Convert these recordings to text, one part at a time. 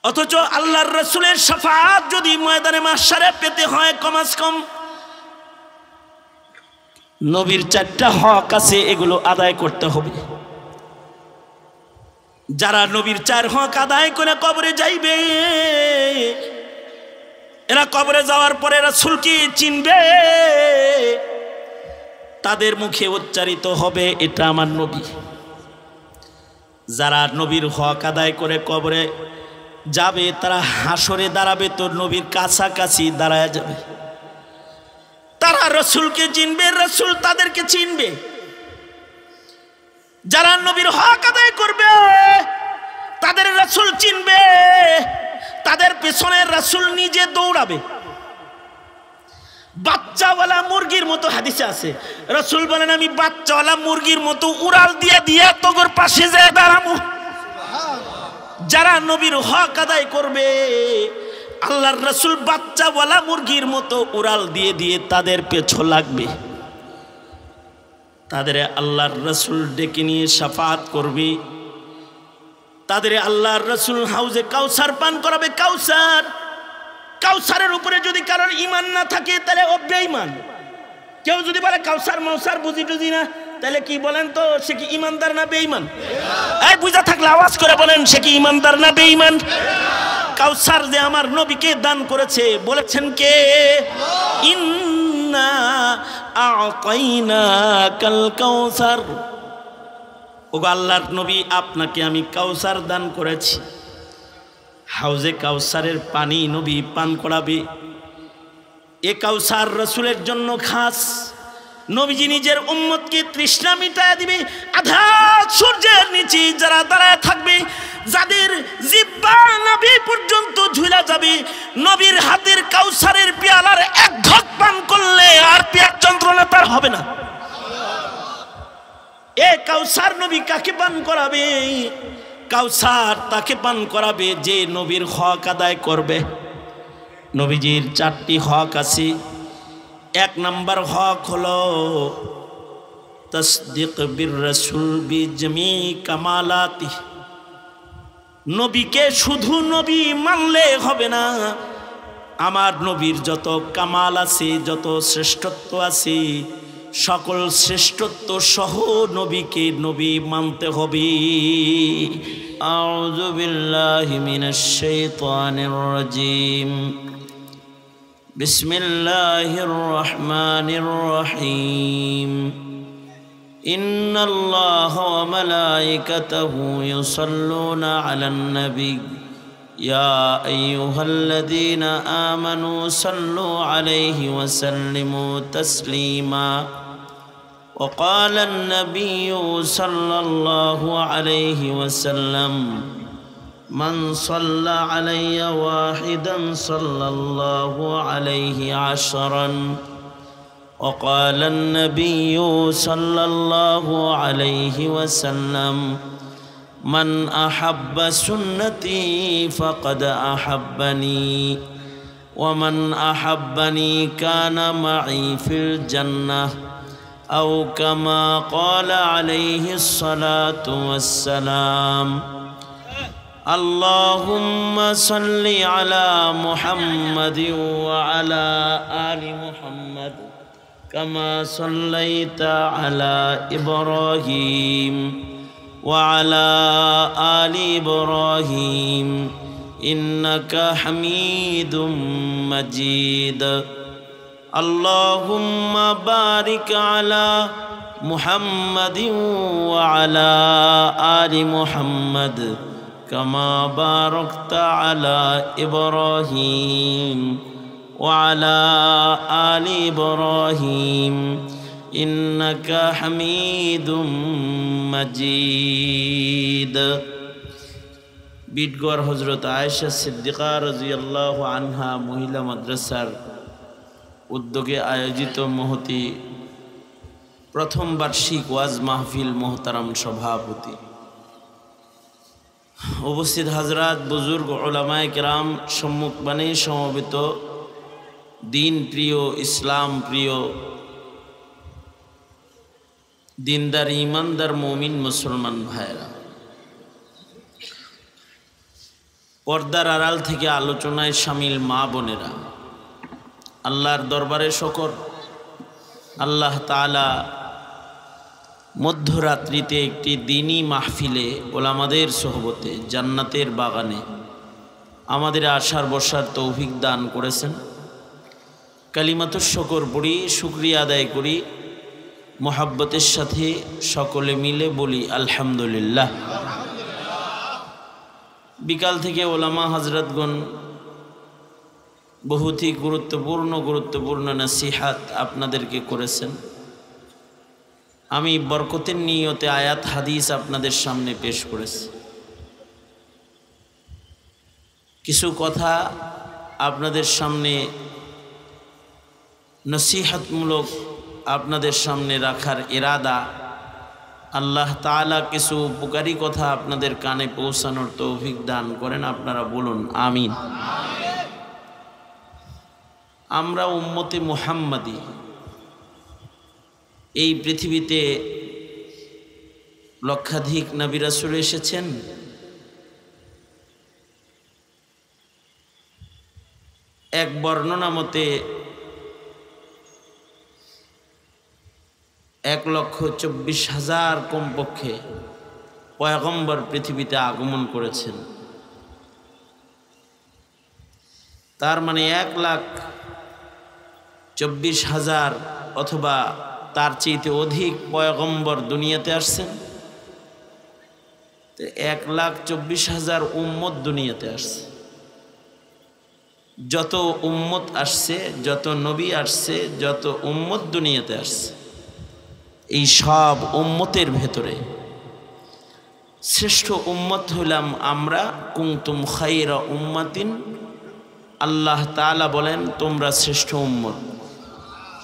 অথচ আল্লাহর রাসূলের শাফাআত যদি ময়দানে মাহশারে পেতে হয় কমাস কম নবীর 4টা হক আছে, এগুলো আদায় করতে হবে। যারা নবীর 4 হক আদায় করে কবরে যাইবে, এরা কবরে যাওয়ার পরে রাসূলকে চিনবে, তাদের মুখে উচ্চারিত হবে এটা আমার নবী। যারা নবীর হক আদায় করে কবরে যাবে তারা হাসরে দাঁড়াবে তো নবীর কাছাকাছি দাঁড়ায় যাবে, তারা রাসূলকে চিনবে, রাসূল তাদেরকে চিনবে। যারা নবীর হক আদায় করবে তাদের রাসূল চিনবে, তাদের পেছনে রাসূল নিজে দৌড়াবে। বাচ্চাওয়ালা মুরগির মতো হাদিসে আছে, রাসূল বলেন আমি বাচ্চাওয়ালা মুরগির মতো উড়াল দিয়ে দিয়ে তোর পাশে যায় দাঁড়াবো। যারা নবীর হক আদায় করবে আল্লাহর রাসূল বাচ্চাওয়ালা মুরগির মতো উড়াল দিয়ে দিয়ে তাদের পেছন লাগবে, তাদের আল্লাহর রাসূল ডেকে নিয়ে শাফাআত করবে, তাদের আল্লাহর রাসূল হাউজে কাউসার পান করাবে। কাউসার, কাউসারের উপরে যদি কারোর ঈমান না থাকে তাহলে ও বেঈমান। কেউ যদি বলে কাউসার মৌসার বুঝি টুঝি না, তাহলে কি বলেন তো সে কি ঈমানদার না বেঈমান? এই বুঝা থাকলে আওয়াজ করে বলেন সে কি ঈমানদার না বেঈমান? কাউসার যে আমার নবীকে দান করেছে, বলেছেন কে? ইন্না আ'তাইনাকাল কাউসার। ওগো আল্লাহর নবী আপনাকে আমি কাউসার দান করেছি। হাউজে কাউসারের পানি নবী পান করাবে। এ কাউসার রাসূলের জন্য খাস। নবীজি নিজের উম্মতকে তৃষ্ণা মিটায় দিবে। আধা সূর্যের নিচে যারা দাঁড়ায় থাকবে, যাদের জিহ্বা নবী পর্যন্ত ঝুলা যাবে, নবীর হাতের কাউসারের পেয়ালার এক ঢক পান করলে আর পেট যন্ত্রণা তার হবে না। এ কাউসার নবী কাকে পান করাবে? কাউসার তাকে পান করাবে যে নবীর হক আদায় করবে। নবীজির 4টি হক আছে। 1 নম্বর হক হলো তাসদীক বির রাসূল বিজমি কামালাতি। নবীকে শুধু নবী মানলে হবে না, আমার নবীর যত কামাল আছে, যত শ্রেষ্ঠত্ব আছে, সকল শ্রেষ্ঠত্ব সহ নবীকে নবী মানতে হবে। আউযু বিল্লাহি মিনাশ শাইতানির রাজীম। বিসমিল্লাহির রহমানির রহিম। ইন্নাল্লাহা ওয়া মালাইকাতাহু ইউসাল্লুনা আলান নবী ইয়া আইয়ুহাল্লাযীনা আমানু সাল্লু আলাইহি ওয়া সাল্লিমু তাসলিমা। وقال النبي صلى الله عليه وسلم من صلى علي واحدا صلى الله عليه 10. وقال النبي صلى الله عليه وسلم من أحب سنتي فقد أحبني ومن أحبني كان معي في الجنة أو كما قال عليه الصلاة والسلام. اللهم صل على محمد وعلى آل محمد كما صليت على إبراهيم وعلى آل إبراهيم إنك حميد مجيد. اللهم بارك على محمد وعلى آل محمد كما باركت على إبراهيم وعلى آل إبراهيم إنك حميد مجيد. বিটগড় হযরত আয়েশা সিদ্দিকা রাদিয়াল্লাহু আনহা মহিলা মাদ্রাসার উদ্যোগে আয়োজিত মহতি প্রথম বার্ষিক ওয়াজ মাহফিল মোহতারাম সভাপতি, উপস্থিত হাজরাত, বুজুর্গ, উলামায়ে কেরাম, সম্মুখবাণী সমবেত দিন প্রিয়, ইসলাম প্রিয়, দিনদার ইমানদার মুমিন মুসলমান ভাইরা, পর্দার আড়াল থেকে আলোচনায় শামিল মা বোনেরা, আল্লাহর দরবারে শকর, আল্লাহ তাআলা মধ্যরাত্রিতে একটি দ্বীনি মাহফিলে ওলামাদের সোহবতে জান্নাতের বাগানে আমাদের আসার বসার তৌফিক দান করেছেন। কালিমাতুশ শকর পড়ি, শুকরিয়া আদায় করি, মোহাব্বতের সাথে সকলে মিলে বলি আলহামদুলিল্লাহ। বিকাল থেকে ওলামা হজরতগণ বহুতই গুরুত্বপূর্ণ নসিহাত আপনাদেরকে করেছেন। আমি বরকতের নিয়তে আয়াত হাদিস আপনাদের সামনে পেশ করেছি। কিছু কথা আপনাদের সামনে নসিহতমূলক আপনাদের সামনে রাখার ইরাদা। আল্লাহ তাআলা কিছু উপকারী কথা আপনাদের কানে পৌঁছানোর তৌফিক দান করেন। আপনারা বলুন আমিন। আমরা উম্মতে মুহাম্মাদি, এই পৃথিবীতে লক্ষাধিক নবী রাসূল এসেছেন। এক বর্ণনা মতে 1,24,000 কমপক্ষে পয়গম্বর পৃথিবীতে আগমন করেছেন। তার মানে 1,24,000 অথবা তার চেয়ে অধিক পয়গম্বর দুনিয়াতে আসছেন। 1,24,000 উম্মত দুনিয়াতে আসছে। যত উম্মত আসছে, যত নবী আসছে, যত উম্মত দুনিয়াতে আসছে, এই সব উম্মতের ভেতরে শ্রেষ্ঠ উম্মত হইলাম আমরা। কুনতুম খায়রা উম্মাতিন, আল্লাহ তাআলা বলেন তোমরা শ্রেষ্ঠ উম্মত,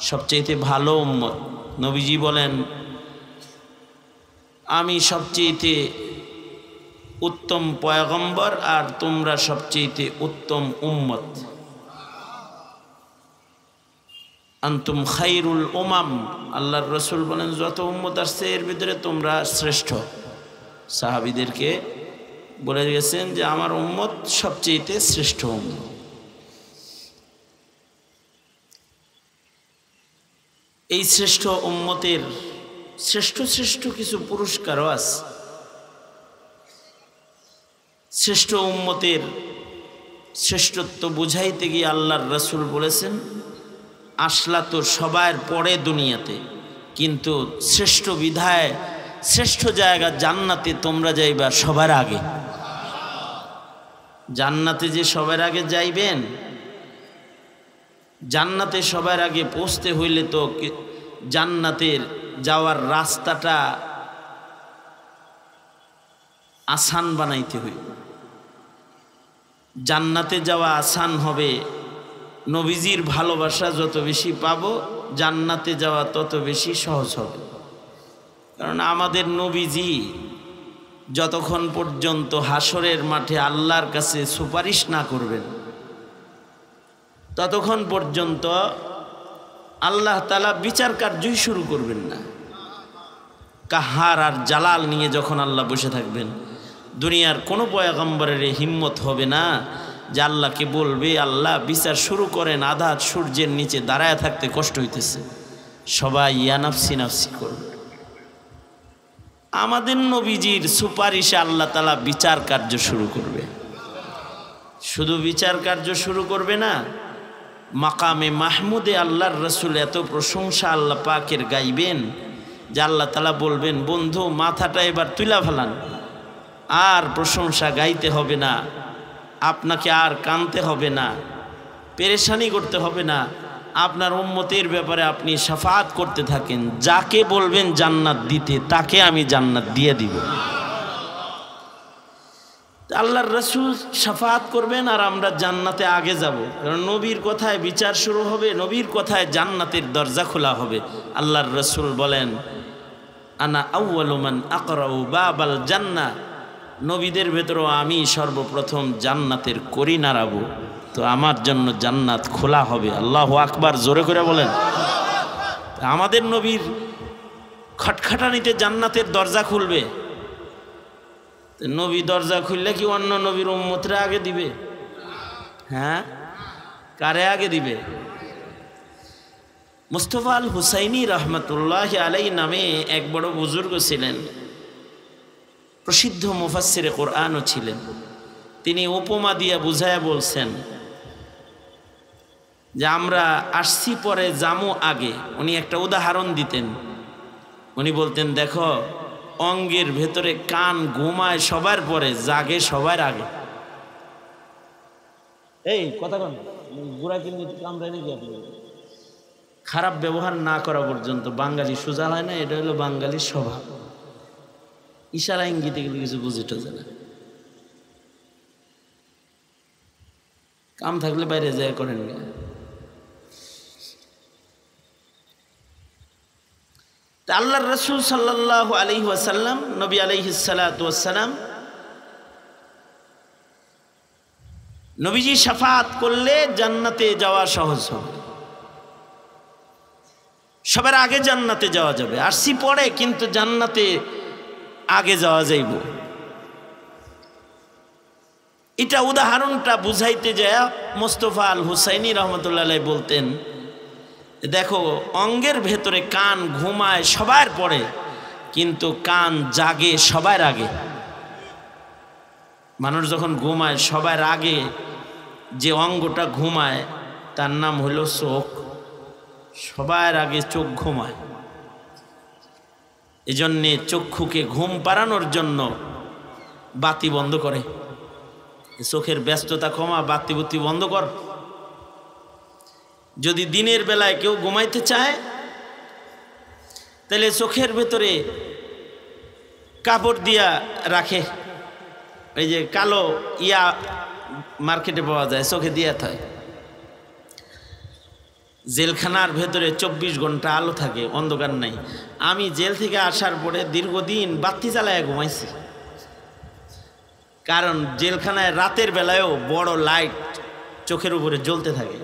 সবচেয়ে ভালো উম্মত। নবীজি বলেন আমি সবচেয়ে উত্তম পয়গম্বর আর তোমরা সবচেয়ে উত্তম উম্মত। আনতুম খায়রুল উমাম, আল্লাহর রাসূল বলেন যত উম্মত আসছে এর ভিতরে তোমরা শ্রেষ্ঠ। সাহাবীদেরকে বলে গেছেন যে আমার উম্মত সবচেয়ে শ্রেষ্ঠ উম্মত। এই শ্রেষ্ঠ উম্মতের শ্রেষ্ঠ কিছু পুরস্কারও আছে। শ্রেষ্ঠ উম্মতের শ্রেষ্ঠত্ব বুঝাইতে গিয়ে আল্লাহর রাসূল বলেছেন আসলা তো সবার পরে দুনিয়াতে, কিন্তু শ্রেষ্ঠ বিধায় শ্রেষ্ঠ জায়গা জান্নাতে তোমরা যাইবা সবার আগে। জান্নাতে যে সবার আগে যাইবেন, জান্নাতে সবার আগে পৌঁছতে হইলে তো জান্নাতের যাওয়ার রাস্তাটা আসান বানাইতে হইবে। জান্নাতে যাওয়া আসান হবে, নবীজির ভালোবাসা যত বেশি পাবো জান্নাতে যাওয়া তত বেশি সহজ হবে। কারণ আমাদের নবীজি যতক্ষণ পর্যন্ত হাসরের মাঠে আল্লাহর কাছে সুপারিশ না করবেন ততক্ষণ পর্যন্ত আল্লাহ তাআলা বিচার কার্যই শুরু করবেন না। কাহার আর জালাল নিয়ে যখন আল্লাহ বসে থাকবেন, দুনিয়ার কোনো পয়গম্বরের হিম্মত হবে না যে আল্লাহকে বলবে আল্লাহ বিচার শুরু করেন, আধা সূর্যের নিচে দাঁড়ায় থাকতে কষ্ট হইতেছে, সবাই ইয়া নাফসি নাফসি করবে। আমাদের নবীজির সুপারিশে আল্লাহ তাআলা বিচার কার্য শুরু করবে। শুধু বিচার কার্য শুরু করবে না, মাকামে মাহমুদে আল্লাহর রাসূল এত প্রশংসা আল্লাহ পাকের গাইবেন যে আল্লাহ তাআলা বলবেন বন্ধু মাথাটা এবার তুলা ফেলান, আর প্রশংসা গাইতে হবে না, আপনাকে আর কাঁদতে হবে না, পেরেশানি করতে হবে না। আপনার উম্মতের ব্যাপারে আপনি শাফাআত করতে থাকেন, যাকে বলবেন জান্নাত দিতে তাকে আমি জান্নাত দিয়ে দিব। আল্লাহর রাসূল শাফাআত করবেন আর আমরা জান্নাতে আগে যাব। কারণ নবীর কথায় বিচার শুরু হবে, নবীর কথায় জান্নাতের দরজা খোলা হবে। আল্লাহর রাসূল বলেন আনা আউয়ালু মান আকরাউ বাবাল জান্নাহ, নবীদের ভেতরেও আমি সর্বপ্রথম জান্নাতের কড়ি নাড়াবো, তো আমার জন্য জান্নাত খোলা হবে। আল্লাহু আকবার, জোরে করে বলেন। আমাদের নবীর খটখটানিতে জান্নাতের দরজা খুলবে। নবী দরজা খুললে কি অন্য নবীর উম্মতরা আগে দিবে? হ্যাঁ, কারে আগে দিবে? মুস্তফা আল হুসাইনি রহমতুল্লাহ আলাই নামে এক বড় বুজুর্গ ছিলেন, প্রসিদ্ধ মুফাসসিরে কোরআনও ছিলেন। তিনি উপমা দিয়ে বুঝায়া বলছেন যে আমরা আসছি পরে জামু আগে। উনি একটা উদাহরণ দিতেন। উনি বলতেন, দেখো অঙ্গের ভেতরে কান ঘুমায় সবার পরে, জাগে সবার আগে। এই কথা কন, বুড়া কিন্তু কামড়ায় নাকি আপনি? খারাপ ব্যবহার না করা পর্যন্ত বাঙালি সোজা হয় না, এটা হলো বাঙালির স্বভাব। ইশারা ইঙ্গিতে গেলে কিছু বুঝে টোঝে না। কাম থাকলে বাইরে যায় করেন না। আল্লাহর রাসূল সাল্লাল্লাহু আলাইহি ওয়াসাল্লাম, নবী আলাইহিস সালাতু ওয়াস সালাম, নবীজি শাফাত করলে জান্নাতে যাওয়া সহজ হবে। সবার আগে জান্নাতে যাওয়া যাবে। আসছি পরে, কিন্তু জান্নাতে আগে যাওয়া যাইব। এটা উদাহরণটা বুঝাইতে যায় মুস্তফা আল হুসাইনি রহমতুল্লাহ আলাইহি বলতেন, দেখো অঙ্গের ভেতরে কান ঘুমায় সবার পরে, কিন্তু কান জাগে সবার আগে। মানুষ যখন ঘুমায় সবার আগে যে অঙ্গটা ঘুমায় তার নাম হলো চোখ। সবার আগে চোখ ঘুমায়। এজন্যে চক্ষুকে ঘুম পাড়ানোর জন্য বাতি বন্ধ করে। চোখের ব্যস্ততা কমা, বাতি বুতি বন্ধ কর। যদি দিনের বেলায় কেউ ঘুমাইতে চায় তাহলে চোখের ভেতরে কাপড় দিয়া রাখে। এই যে কালো ইয়া মার্কেটে পাওয়া যায়, চোখে দিয়া থাকে। জেলখানার ভেতরে 24 ঘন্টা আলো থাকে, অন্ধকার নাই। আমি জেল থেকে আসার পরে দীর্ঘদিন বাতি জ্বালায় ঘুমাইছি, কারণ জেলখানায় রাতের বেলায়ও বড় লাইট চোখের উপরে জ্বলতে থাকে।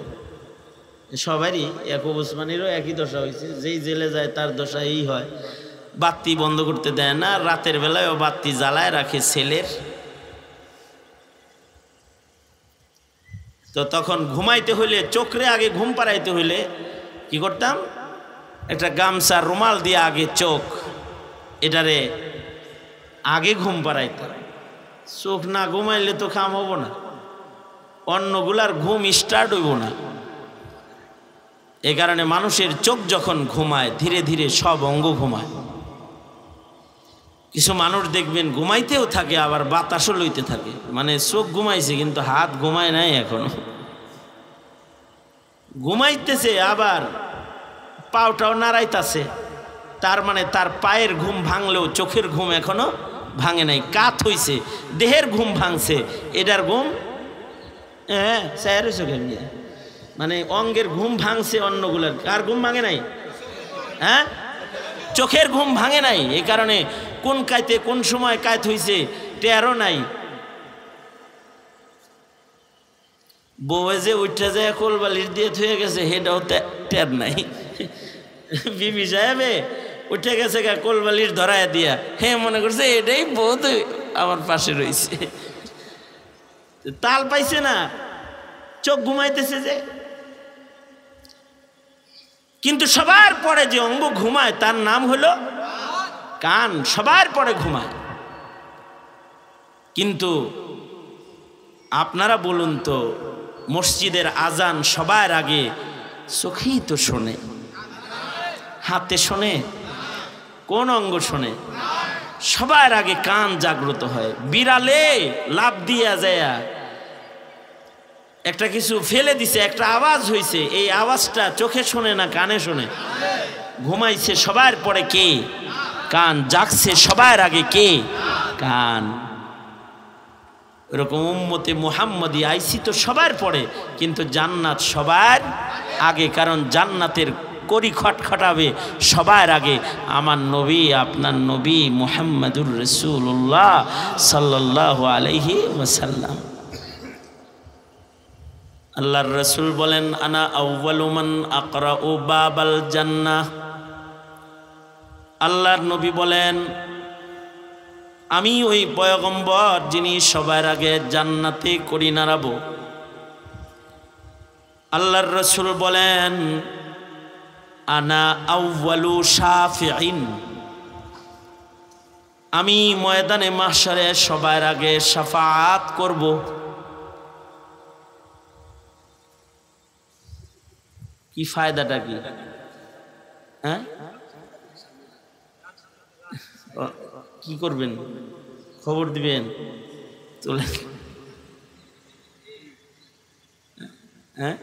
সবারই, ইয়াকুব উসমানীরও একই দশা হয়েছে। যেই জেলে যায় তার দশা এই হয়, বাতি বন্ধ করতে দেয় না, রাতের বেলায়ও বাতি জ্বালায় রাখে ছেলের। তো তখন ঘুমাইতে হইলে, চোখরে আগে ঘুম পাড়াইতে হইলে কি করতাম, একটা গামছা রুমাল দিয়ে আগে চোখ এটারে আগে ঘুম পাড়াইতাম। চোখ না ঘুমাইলে তো কাম হবো না, অন্যগুলার ঘুম স্টার্ট হইব না। এ কারণে মানুষের চোখ যখন ঘুমায় ধীরে ধীরে সব অঙ্গ ঘুমায়। কিছু মানুষ দেখবেন ঘুমাইতেও থাকে আবার বাতাসও লইতে থাকে, মানে চোখ ঘুমাইছে কিন্তু হাত ঘুমায় নাই এখনো। ঘুমাইতেছে আবার পাওটাও নাড়াইতেছে, তার মানে তার পায়ের ঘুম ভাঙলেও চোখের ঘুম এখনো ভাঙে নাই। কাত হইছে, দেহের ঘুম ভাঙছে, এটার ঘুম চোখের নিয়ে, মানে অঙ্গের ঘুম ভাঙছে অন্যগুলার, আর ঘুম ভাঙে নাই। হ্যাঁ, চোখের ঘুম ভাঙে নাই। এই কারণে কোন কাইতে কোন সময় কায়ত হইছে টেরও নাই। বউয়ে যে উঠে যায় কোলবালিশ দিয়ে থুয়ে গেছে, হেটাও টের নাই। বিবি সাহেবে উঠে গেছে কোলবালিশ ধরায় দিয়া, হ্যাঁ মনে করছে এটাই বউ তো আমার পাশে রয়েছে। তাল পাইছে না, চোখ ঘুমাইতেছে যে। কিন্তু সবার পরে যে অঙ্গ ঘুমায় তার নাম হলো কান। সবার পরে ঘুমায়। কিন্তু আপনারা বলুন তো, মসজিদের আজান সবার আগে চোখেই তো শোনে, হাতে শোনে, কোন অঙ্গ শোনে? সবার আগে কান জাগ্রত হয়। বিড়ালে লাফ দিয়া যায় একটা কিছু ফেলে দিছে, একটা আওয়াজ হয়েছে, এই আওয়াজটা চোখে শোনে না কানে শোনে? ঘুমাইছে সবার পরে কে? কান। জাগছে সবার আগে কে? কান। এরকম উম্মতে মুহাম্মদী আইসি তো সবার পরে, কিন্তু জান্নাত সবার আগে, কারণ জান্নাতের কড়ি খটখটাবে সবার আগে আমার নবী, আপনার নবী মুহাম্মদুর রাসূলুল্লাহ সাল্লাল্লাহু আলাইহি ওয়াসাল্লাম। আল্লাহর রাসূল বলেন, আনা আউয়ালু মান আকরাউ বাবাল জান্নাহ। আল্লাহর নবী বলেন, আমি ওই পয়গম্বর যিনি সবার আগে জান্নাতে করি নাড়াবো। আল্লাহর রাসূল বলেন, আনা আউয়ালু শাফিঈন, আমি ময়দানে মাহশারে সবার আগে শাফাআত করব। কি ফায়দাটা কি? হ্যাঁ, কি করবেন? খবর দিবেন? চলে হ্যাঁ,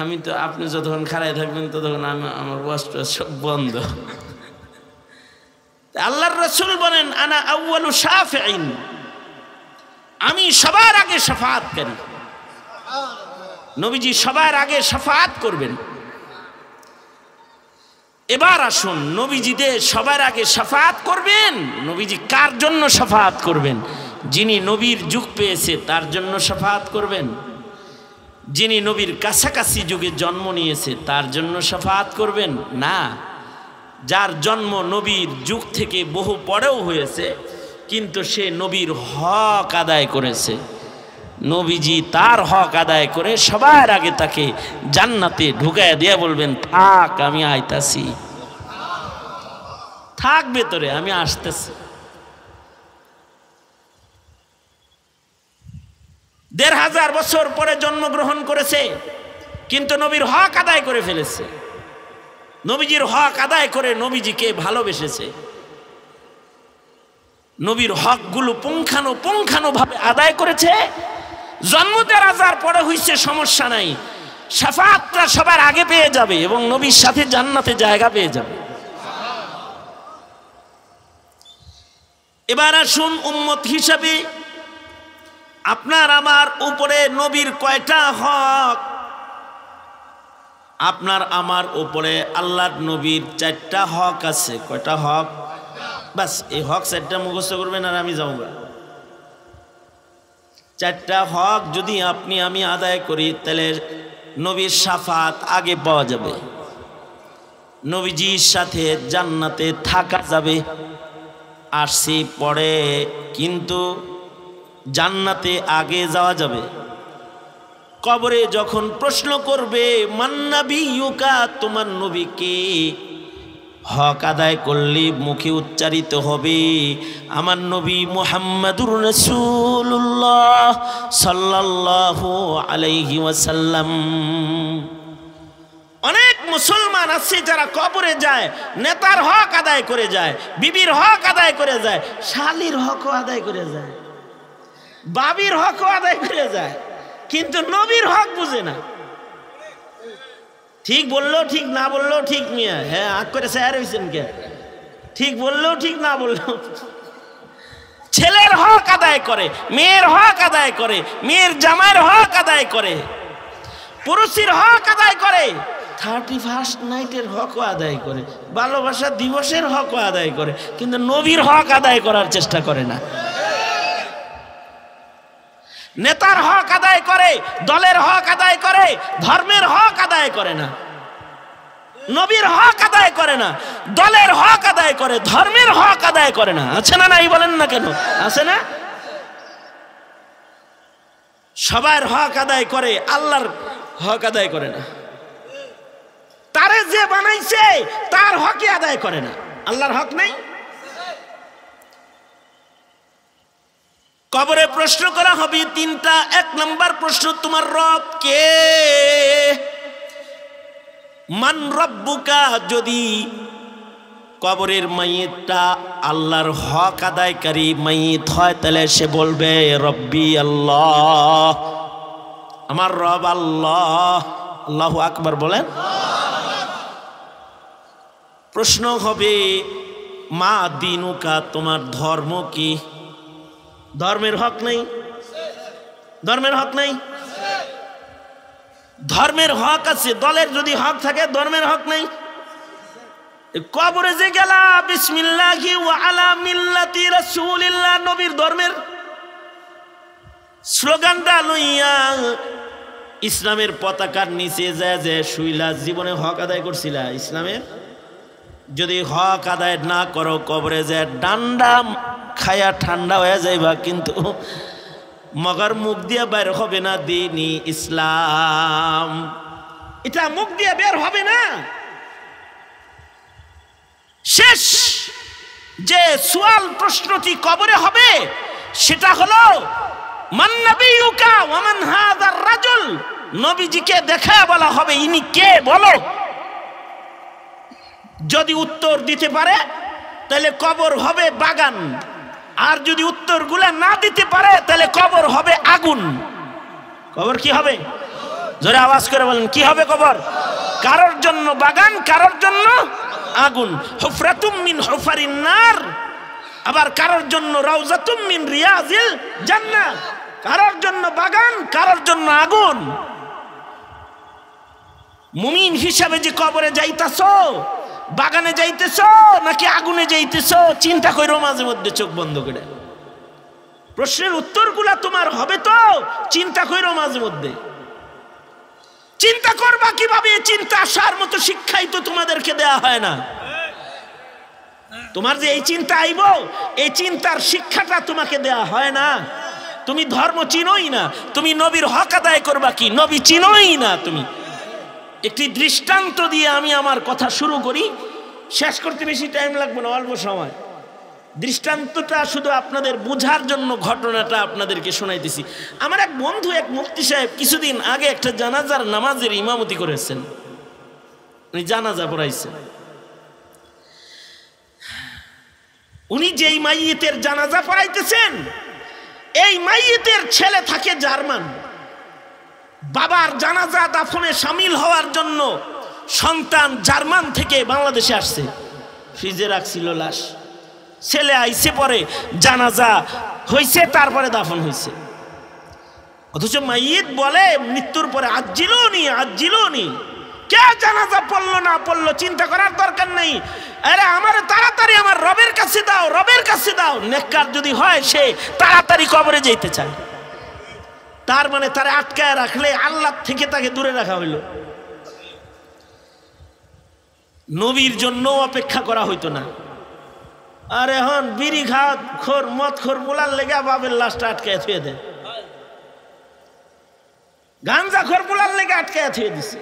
আমি তো আপনি যতক্ষণ খাড়াই থাকবেন ততক্ষণ আমার ওয়াজটা সব বন্ধ। আল্লাহর রাসূল বলেন, আনা আউয়ালু শাফিঈন, আমি সবার আগে শাফাআতকারী। নবীজি সবার আগে শাফাআত করবেন। এবার আসুন, নবীজি যে সবার আগে শাফাআত করবেন, নবীজি কার জন্য শাফাআত করবেন? যিনি নবীর যুগ পেয়েছে তার জন্য শাফাআত করবেন? যিনি নবীর কাছাকাছি যুগে জন্ম নিয়েছে তার জন্য শাফাআত করবেন? না, যার জন্ম নবীর যুগ থেকে বহু পরেও হয়েছে, কিন্তু সে নবীর হক আদায় করেছে। নবীজি তার হক আদায় করে সবার আগে তাকে জান্নাতে ঢুকায় দিয়ে বলবেন, থাক আমি আইতাছি, থাক ভেতরে আমি আসতেছি। ১৫০০ বছর পরে জন্মগ্রহণ করেছে, কিন্তু নবীর হক আদায় করে ফেলেছে। নবীজির হক আদায় করে নবীজিকে ভালোবেসেছে। নবীর হকগুলো পুঙ্খানুপুঙ্খানুভাবে আদায় করেছে। জন্ম ১৩০০০ পরে হইছে, সমস্যা নাই, শাফাআতটা সবার আগে পেয়ে যাবে এবং নবীর সাথে জান্নাতে জায়গা পেয়ে যাবে। এবার আসুন, উম্মত হিসাবে আপনার আমার উপরে নবীর কয়টা হক? আপনার আমার উপরে আল্লাহর নবীর 4টা হক আছে। কয়টা হক? বাস এই হক 4টা মুখস্থ করবেন আর আমি যাবো। 4টা হক যদি আপনি আমি আদায় করি, তাহলে নবীর শাফাত আগে পাওয়া যাবে, নবীজির সাথে জান্নাতে থাকা যাবে। আসছি পরে, কিন্তু জান্নাতে আগে যাওয়া যাবে। কবরে যখন প্রশ্ন করবে, মান নাবিয়ুকা, তোমার নবী কে? হক আদায় করলে মুখে উচ্চারিত হবে, আমার নবী মুহাম্মাদুর রাসূলুল্লাহ সাল্লাল্লাহু আলাইহি ওয়াসাল্লাম। অনেক মুসলমান আছে যারা কবরে যায়, নেতার হক আদায় করে যায়, বিবির হক আদায় করে যায়, শালির হকও আদায় করে যায়, বাবির হকও আদায় করে যায়, কিন্তু নবীর হক বুঝে না। ঠিক বললেও ঠিক, না বললেও ঠিক। মিয়া হ্যাঁ আগ করে স্যার হয়েছেন কে? ঠিক বললেও ঠিক, না বললেও। ছেলের হক আদায় করে, মেয়ের হক আদায় করে, মেয়ের জামাইয়ের হক আদায় করে, পুরুষের হক আদায় করে, 31st নাইটের হকও আদায় করে, ভালোবাসা দিবসের হকও আদায় করে, কিন্তু নবীর হক আদায় করার চেষ্টা করে না। নেতার হক আদায় করে, দলের হক আদায় করে, ধর্মের হক আদায় করে না। নবীর হক আদায় করে না, দলের হক আদায় করে, ধর্মের হক আদায় করে না। আছে না? নাই বলেন না কেন? আছে না? সবার হক আদায় করে, আল্লাহর হক আদায় করে না। তারে যে বানাইছে তার হকই আদায় করে না। আল্লাহর হক নেই। কবরে প্রশ্ন করা হবে 3টা। 1 নম্বর প্রশ্ন, তোমার রব কে? মান রব্বুকা। যদি কবরের মাইয়িতটা আল্লাহর হক আদায়কারী মাইয়িত হয়, তাহলে সে বলবে রব্বি আল্লাহ, আমার রব আল্লাহ। আল্লাহু আকবার বলেন। প্রশ্ন হবে মা দিনুকা, তোমার ধর্ম কি? ধর্মের হক নেই, ধর্মের হক নেই। ধর্মের হক আছে, দলের যদি হক থাকে ধর্মের হক নেই। কবরে যে গেলা বিসমিল্লাহি ওয়া আলা মিল্লাতি রাসূলিল্লাহ, নবীর ধর্মের স্লোগানটা লইয়া ইসলামের পতাকার নিচে যায় যে শুইলা, জীবনে হক আদায় করছিলা ইসলামের? যদি হক আদায় না করো কবরে যে ডান্ডা খায়া ঠান্ডা হয়ে যাইবা, কিন্তু মগর মুখ দিয়ে বের হবে না দ্বীনি ইসলাম, এটা মুখ দিয়ে বের হবে না। শেষ যে সুয়াল প্রশ্নটি কবরে হবে সেটা হলো মান নবিয়ুকা ওয়া মান হাযার রাজুল, নবীজিকে দেখা বলা হবে ইনি কে বলো। যদি উত্তর দিতে পারে তাহলে কবর হবে বাগান, আর যদি উত্তরগুলো না দিতে পারে তাহলে কবর হবে আগুন। কবর কি হবে? জোরে আওয়াজ করে বলেন কি হবে কবর? কারোর জন্য বাগান, কারোর জন্য আগুন। হুফরাতুম মিন হুফারিন নার, আবার কারোর জন্য রাউজাতুম মিন রিয়াজিল জান্নাহ, কারোর জন্য বাগান, কারোর জন্য আগুন। মুমিন হিসাবে যে কবরে যাইতাছো, বাগানে যাইতেছো নাকি আগুনে যাইতেছো, চিন্তা করো মাঝে মধ্যে চোখ বন্ধ করে। প্রশ্নের উত্তরগুলা তোমার হবে তো, চিন্তা করো মাঝে মধ্যে। চিন্তা করবা কিভাবে? চিন্তা আসার মতো শিক্ষাই তো তোমাদেরকে দেয়া হয় না। তোমার যে এই চিন্তা আইব, এই চিন্তার শিক্ষাটা তোমাকে দেয়া হয় না। তুমি ধর্ম চিনোই না, তুমি নবীর হক আদায় করবা কি, নবী চিনোই না তুমি। একটি দৃষ্টান্ত দিয়ে আমি আমার কথা শুরু করি, শেষ করতে বেশি টাইম লাগবে না, অল্প সময়। দৃষ্টান্তটা শুধু আপনাদের বোঝার জন্য ঘটনাটা আপনাদেরকে শোনাইতেছি। আমার এক বন্ধু, এক মুফতি সাহেব কিছুদিন আগে একটা জানাজার নামাজের ইমামতি করেছেন, উনি জানাজা পড়াইছেন। উনি যেই মাইয়িতের জানাজা পড়াইতেছেন, এই মাইয়িতের ছেলে থাকে জার্মান। বাবার জানাজা দাফনে শামিল হওয়ার জন্য সন্তান জার্মান থেকে বাংলাদেশে আসছে, ফ্রিজে রাখছিল লাশ। ছেলে আইসে পরে জানাজা হইছে, তারপরে দাফন হইছে। অথচ মাইয়িত বলে মৃত্যুর পরে আজিলুনি। কে জানাজা পড়লো না পড়লো চিন্তা করার দরকার নেই। আরে আমার তাড়াতাড়ি আমার রবের কাছে দাও, রবের কাছে দাও। নেককার যদি হয় সে তাড়াতাড়ি কবরে যেতে চায়, তার মানে তারে আটকায় রাখলে আল্লাহ থেকে তাকে দূরে রাখা হইল। নবীর জন্য অপেক্ষা করা হইতো না। আর এখন বিড়ি খাওয়া খোর, মদ খোর বলার লেগে বাবের লাশটা আটকায় থুয়ে দেয়, গাঞ্জা খোর বলার লেগে আটকায় থুয়ে দিছে,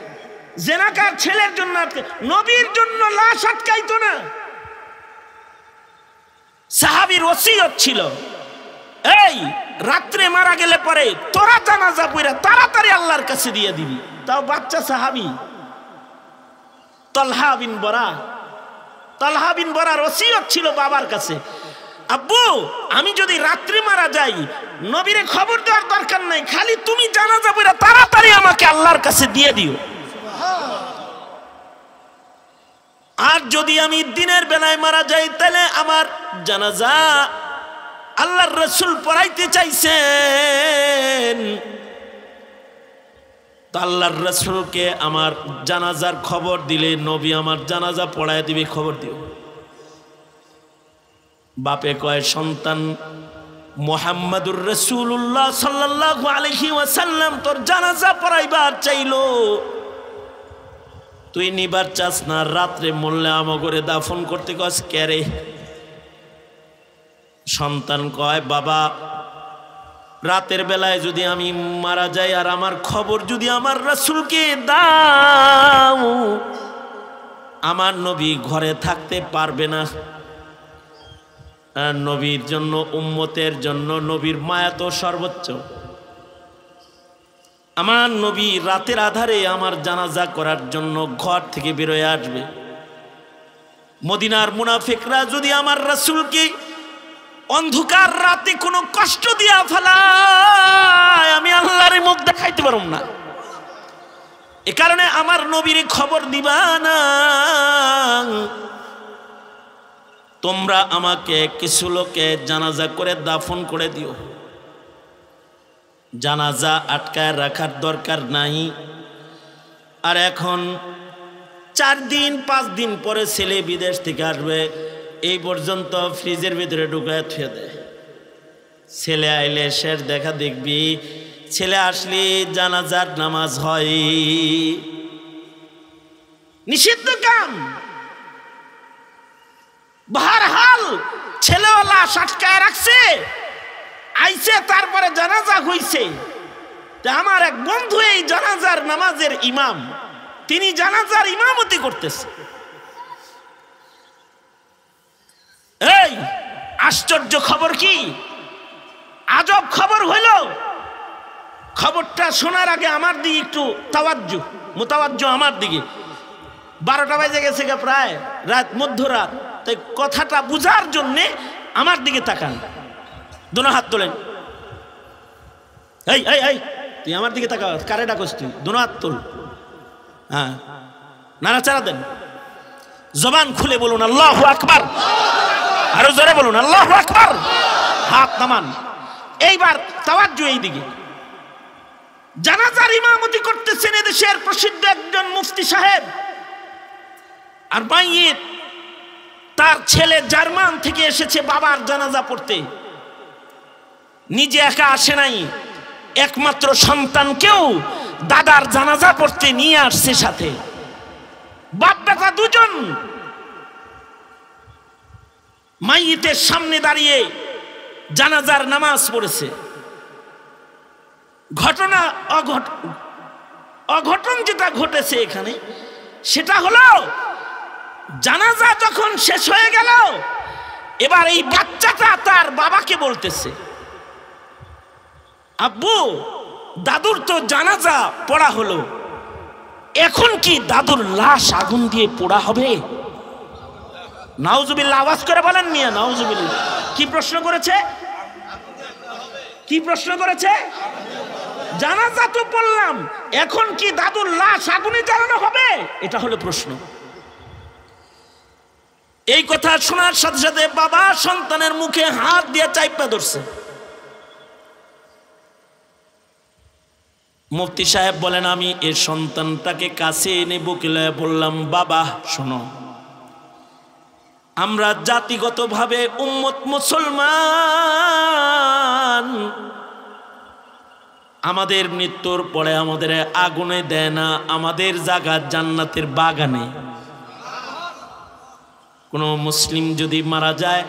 জেনাকার ছেলের জন্য আটকে। নবীর জন্য লাশ আটকাইতো না। সাহাবীর ওসিয়ত ছিল, এই রাত্রে মারা গেলে পরে তোরা জানাজা পড়া তাড়াতাড়ি আল্লাহর কাছে দিয়ে দিবি। তাও বাচ্চা সাহাবী তালহা বিন বরার ওসিয়ত ছিল বাবার কাছে, আব্বু আমি যদি রাত্রে মারা যাই নবীরে খবর দেওয়ার দরকার নাই, খালি তুমি জানাজা পড়া তাড়াতাড়ি আমাকে আল্লাহর কাছে দিয়ে দিও। আর যদি আমি দিনের বেলায় মারা যাই তাহলে আমার জানাজা আল্লাহর রাসূল পড়াইতে চাইছেন, তো আল্লাহর রাসূলকে আমার জানাজার খবর দিলে নবী আমার জানাজা পড়ায় দিবে, খবর দিও। বাপে কয়, সন্তান মুহাম্মাদুর রাসূলুল্লাহ সাল্লাল্লাহু আলাইহি ওয়াসাল্লাম তোর জানাজা পড়াইবার চাইলো, তুই নিবার চাস না, রাত্রে মরলে আমগরে দাফন করতে কস কেরে? সন্তান কয়, বাবা রাতের বেলায় যদি আমি মারা যাই আর আমার খবর যদি আমার রাসূলকে দাও, আমার নবী ঘরে থাকতে পারবে না। আর নবীর জন্য, উম্মতের জন্য নবীর মায়া তো সর্বোচ্চ। আমার নবী রাতের আধারে আমার জানাজা করার জন্য ঘর থেকে বেরোয় আসবে। মদিনার মুনাফিকরা যদি আমার রাসূলকে অন্ধকার রাতে কোনো কষ্ট দিয়া ফেলায়, আমি আল্লাহর মুখ দেখাইতে পারব না। এ কারণে আমার নবীর খবর দিবা না, তোমরা আমাকে কিছু লোকে জানাজা করে দাফন করে দিও। জানাজা আটকায় রাখার দরকার নাই। আর এখন 4 দিন 5 দিন পরে ছেলে বিদেশ থেকে আসবে, এই পর্যন্ত ফ্রিজের ভিতরে ঢুকায় থুয়ে দেয়। ছেলে আইলে শেষ দেখা দেখবি, ছেলে আসলে জানাজার নামাজ হয়। নিষিদ্ধ কাম। বাহারহাল ছেলেওয়ালা আটকায় রাখছে, আইছে, তারপরে জানাজা হইছে। আমার এক বন্ধু এই জানাজার নামাজের ইমাম, তিনি জানাজার ইমামতি করতেছে। এই আশ্চর্য খবর কি, আজব খবর হইল। খবরটা শোনার আগে আমার দিকে একটু মোতাবাজ্জু আমার দিকে। 12টা বাজে গেছে প্রায়, রাত মধ্যরাত। তাই কথাটা বুঝার জন্যে আমার দিকে তাকান, দুনো হাত তোলেন। এই এই এই তুই আমার দিকে তাকা, কারে ডাকস তুই? দুনো হাত তোল, হ্যাঁ, নাড়াচাড়া দেন, জবান খুলে বলুন আল্লাহু আকবার, আরো জোরে বলুন আল্লাহু আকবার, হাত নামান। এইবার তাওয়াজ্জু এই দিকে। জানাজার ইমামতি করতেছেন এদেশের প্রসিদ্ধ একজন মুফতি সাহেব, আর মাইয়ের তার ছেলে জার্মান থেকে এসেছে বাবার জানাজা পড়তে। নিজে একা আসে নাই, একমাত্র সন্তানকেও দাদার জানাজা পড়তে নিয়ে আসছে সাথে। বাপ বেটা দুজন মাইয়েতের সামনে দাঁড়িয়ে জানাজার নামাজ পড়েছে। অঘটন যেটা ঘটেছে এখানে, সেটা হলো জানাজা যখন শেষ হয়ে গেল, এবার এই বাচ্চাটা তার বাবাকে বলতেছে, আব্বু, দাদুর তো জানাজা পড়া হলো, এখন কি দাদুর লাশ আগুন দিয়ে পোড়া হবে? নাউজুবিল্লাহ, আওয়াজ করে বলেন মিয়া, নাউজুবিল্লাহ। কি প্রশ্ন করেছে? কি প্রশ্ন করেছে? জানাজা তো পড়লাম, এখন কি দাদুর লাশ আগুনে জ্বালানো হবে? এটা হলো প্রশ্ন। এই কথা শোনার সাথে সাথে বাবা সন্তানের মুখে হাত দিয়ে চাইপা ধরছে। মুফতি সাহেব বলেন, আমি এই সন্তানটাকে কাছে এনে বুকে লয়ে বললাম, বাবা শোনো, আমরা জাতিগতভাবে উম্মত মুসলমান, আমাদের মৃত্যুর পরে আমাদের আগুনে দেয় না, আমাদের জায়গা জান্নাতের বাগানে। কোন মুসলিম যদি মারা যায়,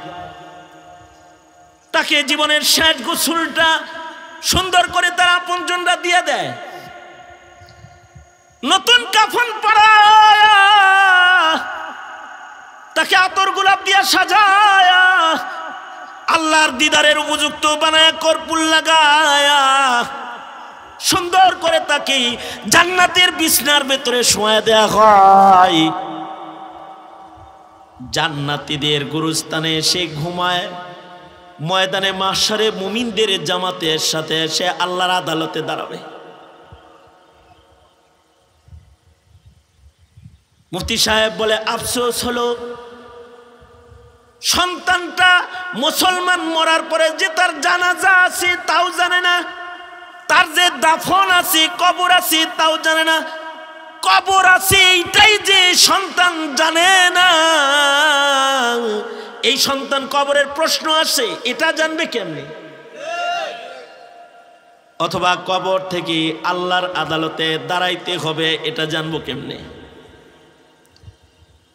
তাকে জীবনের শেষ গোসলটা সুন্দর করে তার আপনজনরা দিয়ে দেয়, নতুন কাফন পরায়, তাকে আতর গোলাপ দিয়ে সাজায়, আল্লাহর দিদারের উপযুক্ত বানায়, কর্পূর লাগায়া সুন্দর করে তাকে জান্নাতের বিছনার ভেতরে শোয়া দেয়া হয়। জান্নাতীদের গুরুস্থানে এসে ঘুমায়, ময়দানে মাশারে মুমিনদের জামাতের সাথে এসে আল্লাহর আদালতে দাঁড়াবে। মুফতি সাহেব বলে, আফসোস হলো সন্তানটা মুসলমান মরার পরে যে তার জানাজা আছে তাও জানে না, তার যে দাফন আছে, কবর আছে তাও জানে না। কবর আছে এইটাই যে সন্তান জানে না, এই সন্তান কবরের প্রশ্ন আসে এটা জানবে কেমনে? অথবা কবর থেকে আল্লাহর আদালতে দাঁড়াইতে হবে এটা জানবো কেমনে?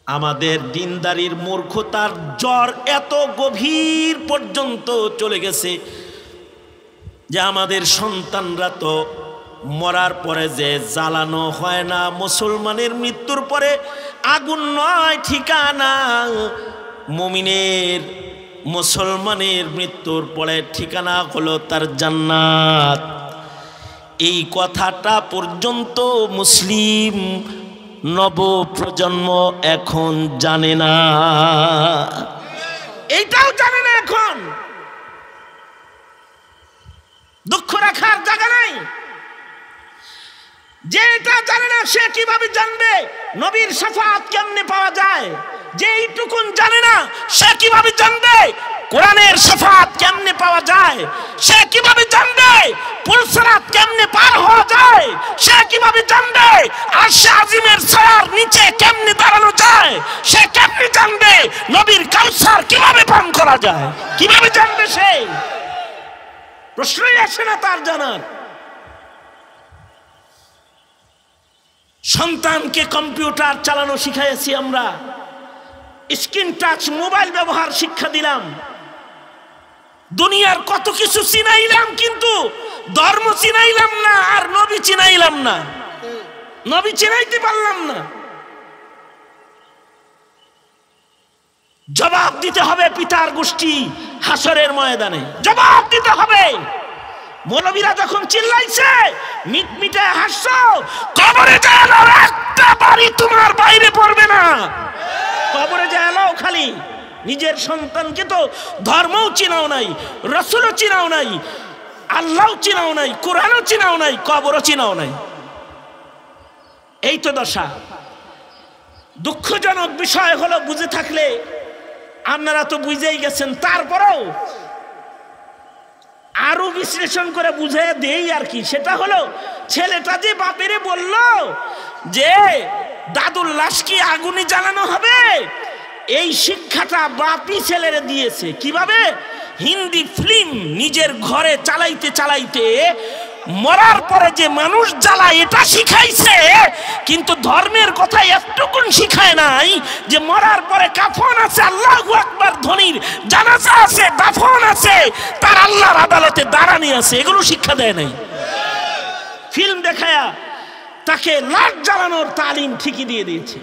আমাদের দিনদারির মূর্খতার জ্বর এত গভীর পর্যন্ত চলে গেছে যে আমাদের সন্তানরা তো মরার পরে যে জ্বালানো হয় না, মুসলমানের মৃত্যুর পরে আগুন নয় ঠিকানা, মুমিনের মুসলমানের মৃত্যুর পরে ঠিকানা হলো তার জান্নাত। এই কথাটা পর্যন্ত মুসলিম নব প্রজন্ম এখন জানে না, এইটাও জানে না। এখন দুঃখ রাখার জায়গা নাই। যে এটা জানে না সে কিভাবে জানবে নবীর শাফাআত কেমনে পাওয়া যায়? যে এইটুকুন জানে না সে কিভাবে জানবে কোরআনের শাফাআত কেমনে পাওয়া যায়? সে কিভাবে জানবে পুলসিরাত কেমনে পার হওয়া যায়? সে কিভাবে জানবে আরশে আজিমের ছায়ার নিচে কেমনে দাঁড়ানো যায়? সে কেমনে জানবে নবীর কাউসার কিভাবে পান করা যায়? কিভাবে জানবে সে? প্রশ্নই আসে না তার জানার। সন্তানকে কম্পিউটার চালানো শিখাইছি আমরা, স্ক্রিন টাচ মোবাইল ব্যবহার শিক্ষা দিলাম, দুনিয়ার কত কিছু চিনাইলাম, কিন্তু ধর্ম চিনাইলাম না, আর নবী চিনাইলাম না, নবী চিনাইতে পারলাম না। জবাব দিতে হবে পিতার গোষ্ঠী হাসরের ময়দানে, জবাব দিতে হবে। মৌলবীরা যখন চিল্লাইছে মিটমিটে হাসছো, কবরে যাও, একটা বাড়ি তোমার বাইরে পড়বে না। কবরে যাও খালি নিজের সন্তানকে তো ধর্মও চিনাও নাই, রাসূলও চিনাও নাই, আল্লাহও চিনাও নাই, কোরআনও চিনাও নাই, কবরও চিনাও নাই। এই তো দশা। দুঃখজনক বিষয় হলো, বুঝে থাকলে আপনারা তো বুঝেই গেছেন, তারপরেও আরো বিশ্লেষণ করে বুঝে দেই আর কি। সেটা হলো, ছেলেটা যে বাপেরে বলল যে দাদুর লাশ কি আগুনে জ্বালানো হবে, এই শিক্ষাটা বাপই ছেলেরে দিয়েছে। কিভাবে? হিন্দি ফিল্ম নিজের ঘরে চালাইতে চালাইতে মরার পরে যে মানুষ জ্বালায় এটা শিখাইছে, কিন্তু ধর্মের কথা এতটুকুন শিখায় নাই যে মরার পরে কাফন আছে, আল্লাহু আকবার ধ্বনির জানাজা আছে, দাফন আছে, তার আল্লাহর আদালতে দাঁড়ানি আছে, এগুলো শিক্ষা দেয় নাই। ফিল্ম দেখায়া তাকে লাশ জ্বালানোর তালিম ঠিকই দিয়ে দিয়েছে।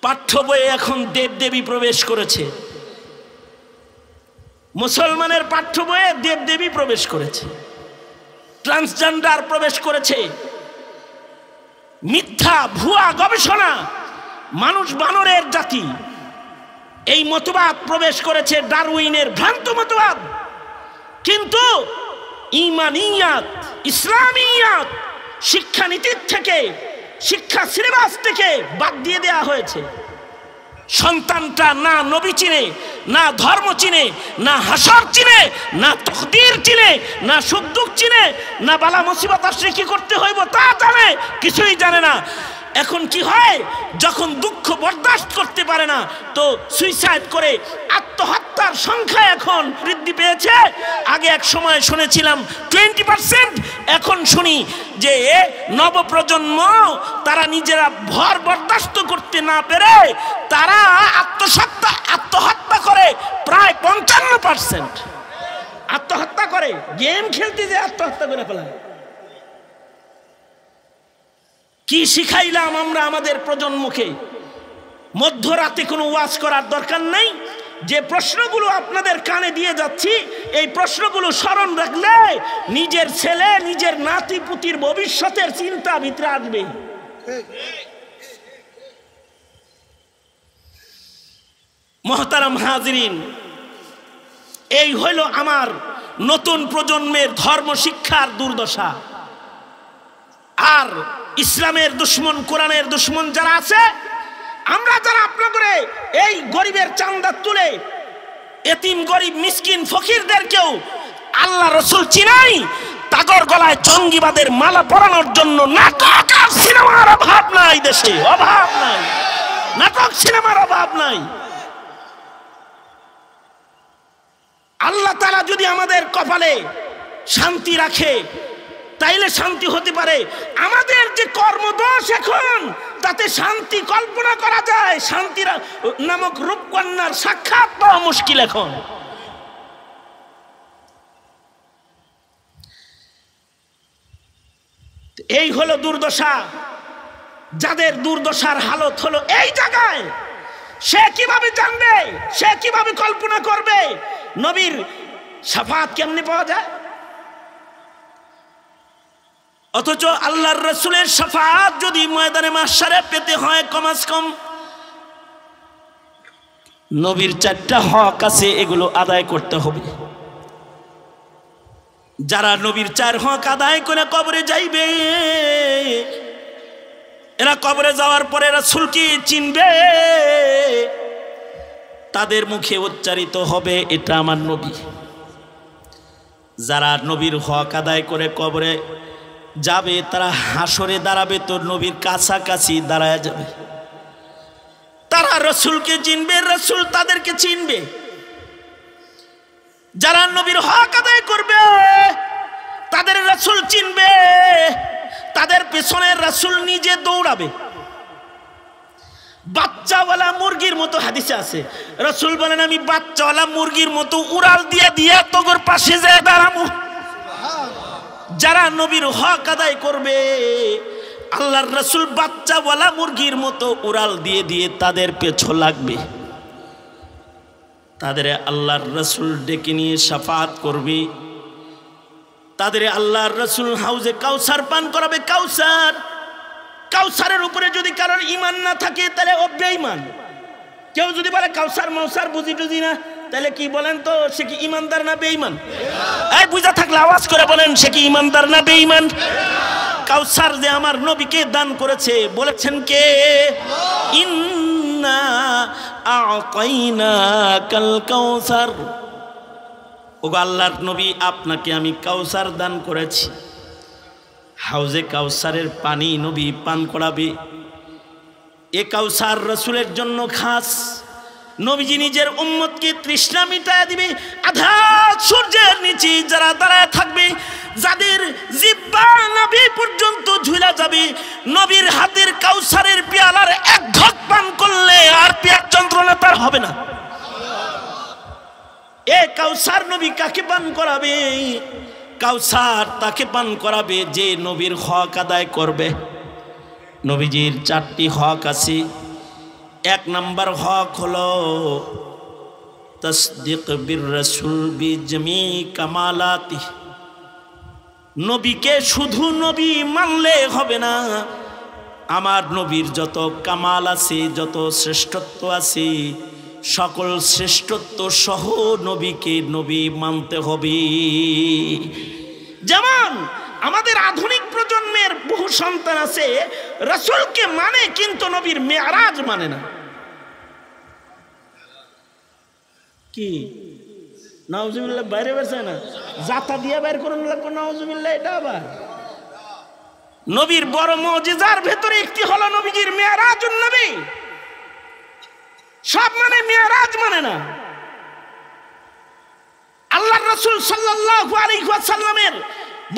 পাঠ্য বইয়ে এখন দেবদেবী প্রবেশ করেছে, মুসলমানের পাঠ্য বইয়ে দেবদেবী প্রবেশ করেছে, ট্রান্সজেন্ডার প্রবেশ করেছে, মিথ্যা ভুয়া গবেষণা, মানুষ বানরের জাতি, এই মতবাদ প্রবেশ করেছে, ডারউইনের ভ্রান্ত মতবাদ। কিন্তু ঈমানিয়াত, ইসলামিয়াত শিক্ষানীতির থেকে, শিক্ষা সিলেবাস থেকে বাদ দিয়ে দেওয়া হয়েছে। সন্তানটা না নবী চিনে, না ধর্ম চিনে, না হাসর চিনে, না তকদির চিনে, না সুখ দুঃখ চিনে, না বালা মুসিবত আসলে কি করতে হইব তা জানে, কিছুই জানে না। এখন কি হয়, যখন দুঃখ বরদাস্ত করতে পারে না তো সুইসাইড করে, আত্মহত্যার সংখ্যা এখন বৃদ্ধি পেয়েছে। আগে এক সময় শুনেছিলাম 20%, এখন শুনি যে নবপ্রজন্ম তারা নিজেরা ভর বরদাস্ত করতে না পেরে তারা আত্মহত্যা করে প্রায় 55%। আত্মহত্যা করে, গেম খেলতে যে আত্মহত্যা করে ফেলায়। কি শিখাইলাম আমরা আমাদের প্রজন্মকে? মধ্যরাতে কোনো ওয়াজ করার দরকার নাই। যে প্রশ্নগুলো আপনাদের কানে দিয়ে যাচ্ছি, এই প্রশ্নগুলো স্মরণ রাখলে নিজের ছেলে, নিজের নাতি পুতির ভবিষ্যতের চিন্তা ভিতরে আসবে। মহতারাম হাজিরিন, এই হইল আমার নতুন প্রজন্মের ধর্ম শিক্ষার দুর্দশা। আর ইসলামের দুশ্মন, কোরআনের দুশ্মন যারা আছে, আমরা যারা আপনাদের এই গরিবের চান্দা তুলে এতিম গরিব মিসকিন ফকিরদেরকেও আল্লাহ রসুল চিনাই, তাগর গলায় জঙ্গিবাদের মালা পরানোর জন্য নাটক আর সিনেমার অভাব নাই, দেশে অভাব নাই, নাটক সিনেমার অভাব নাই। আল্লাহ তাআলা যদি আমাদের কপালে শান্তি রাখে তাইলে শান্তি হতে পারে। আমাদের যে কর্মদোষ এখন, তাতে শান্তি কল্পনা করা যায়, শান্তি নামক রূপকন্যার সাক্ষাৎ পাওয়া মুশকিল এখন। এই হলো দুর্দশা। যাদের দুর্দশার হালত হলো এই জায়গায়, সে কিভাবে জানবে, সে কিভাবে কল্পনা করবে নবীর শাফাত কেমনে পাওয়া যায়? অথচ আল্লাহর রাসূলের শাফাত যদি ময়দানে মাহশারে পেতে হয়, কমাস কম নবীর 4টা হক আছে, এগুলো আদায় করতে হবে। যারা নবীর 4 হক আদায় করে কবরে যাইবে, এরা কবরে যাওয়ার পরে রাসূলকে চিনবে, তাদের মুখে উচ্চারিত হবে, এটা আমার নবী। যারা নবীর হক আদায় করে কবরে যাবে, তারা হাসরে দাঁড়াবে তো নবীর কাছাকাছি দাঁড়ায় যাবে। তারা রাসূলকে চিনবে, রাসূল তাদেরকে চিনবে। যারা নবীর হক আদায় করবে তাদের রাসূল চিনবে, তাদের পেছনে রাসূল নিজে দৌড়াবে। বাচ্চাওয়ালা মুরগির মতো হাদিসে আছে, রাসূল বলেন আমি বাচ্চাওয়ালা মুরগির মতো উড়াল দিয়ে দিয়ে তোর পাশে যায় দাঁড়াবো। যারা নবীর হক আদায় করবে আল্লাহর রাসূল বাচ্চাওয়ালা মুরগির মতো উড়াল দিয়ে দিয়ে তাদের পেছু লাগবে, তাদের আল্লাহর রাসূল ডেকে নিয়ে শাফাত করবে, তাদের আল্লাহর রাসূল হাউজে কাউসার পান করাবে। কাউসার, কাউসারের উপরে যদি কারোর ঈমান না থাকে তাহলে ও বেঈমান। কেউ যদি বলে কাউসার মাউসার বুঝি টুঝি না, তাহলে কি বলেন তো সে কি ঈমানদার না বেঈমান? এই বুঝা থাকলে আওয়াজ করে বলেন সে কি ঈমানদার না বেঈমান? কাউসার যে আমার নবীকে দান করেছে, বলেছেন কে? ইন্না আ'তাইনাকাল কাউসার। ওগো আল্লাহর নবী আপনাকে আমি কাউসার দান করেছি। হাউজে কাউসারের পানি নবী পান করাবে। এ কাউসার রাসূলের জন্য খাস। নবীজি নিজের উম্মতকে তৃষ্ণা মিটায় দিবে। আধা সূর্যের নিচে যারা দাঁড়ায় থাকবে, যাদের জিহ্বা নাভি পর্যন্ত ঝুলা যাবে, নবীর হাতের কাউসারের পেয়ালার এক ঢক পান করলে আর পেট যন্ত্রণা তার হবে না। এ কাউসার নবী কাকে পান করাবে? কাউসার তাকে পান করাবে যে নবীর হক আদায় করবে। নবীজির 4টি হক আছে। 1 নম্বর হক হলো তাসদীক বির রাসূল বিজমি কামালাতি। নবীকে শুধু নবী মানলে হবে না, আমার নবীর যত কামাল আছে, যত শ্রেষ্ঠত্ব আছে, সকল শ্রেষ্ঠত্ব সহ নবীকে নবী মানতে হবে। যেমন আমাদের আধুনিক প্রজন্মের বহু সন্তান আছে রাসূলকে মানে কিন্তু নবীর মেরাজ মানে না। কি নাউজুবিল্লাহ বাইরে বেরছে না, জাতা দিয়ে বের করুন লাগবে নাউজুবিল্লাহ। এটা আবার নবীর বড় মুজিজার ভেতরে একটি হলো নবীজির মেরাজুন নবী। সব মানে মেরাজ মানে না। আল্লাহর রাসূল সাল্লাল্লাহু আলাইহি ওয়াসাল্লামের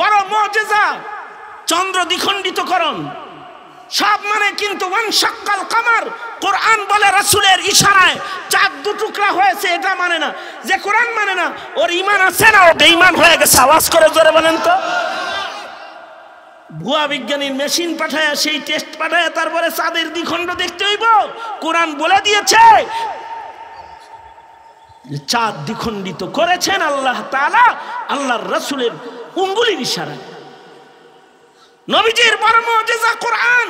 বড় মুজিজা চন্দ্র দ্বিখণ্ডিতকরণ। সব মানে কিন্তু ওয়ানশাক্কাল কামার, কোরআন বলে রাসূলের ইশারায় চাঁদ দুটুকরা হয়েছে, এটা মানে না। যে কোরআন মানে না ওর ঈমান আছে না, ও বেঈমান হয়ে গেছে। আওয়াজ করে জোরে বলেন তো। ভুয়া বিজ্ঞানীর মেশিন পাঠায়, সেই টেস্ট পাঠায়, তারপরে চাঁদের দ্বিখণ্ড দেখতে হইব। কোরআন বলে দিয়েছে চাঁদ দ্বিখণ্ডিত করেছেন আল্লাহ তাআলা আল্লাহর রাসূলের আঙ্গুলের ইশারায়। নবীজির বড় মুজিজা কোরআন।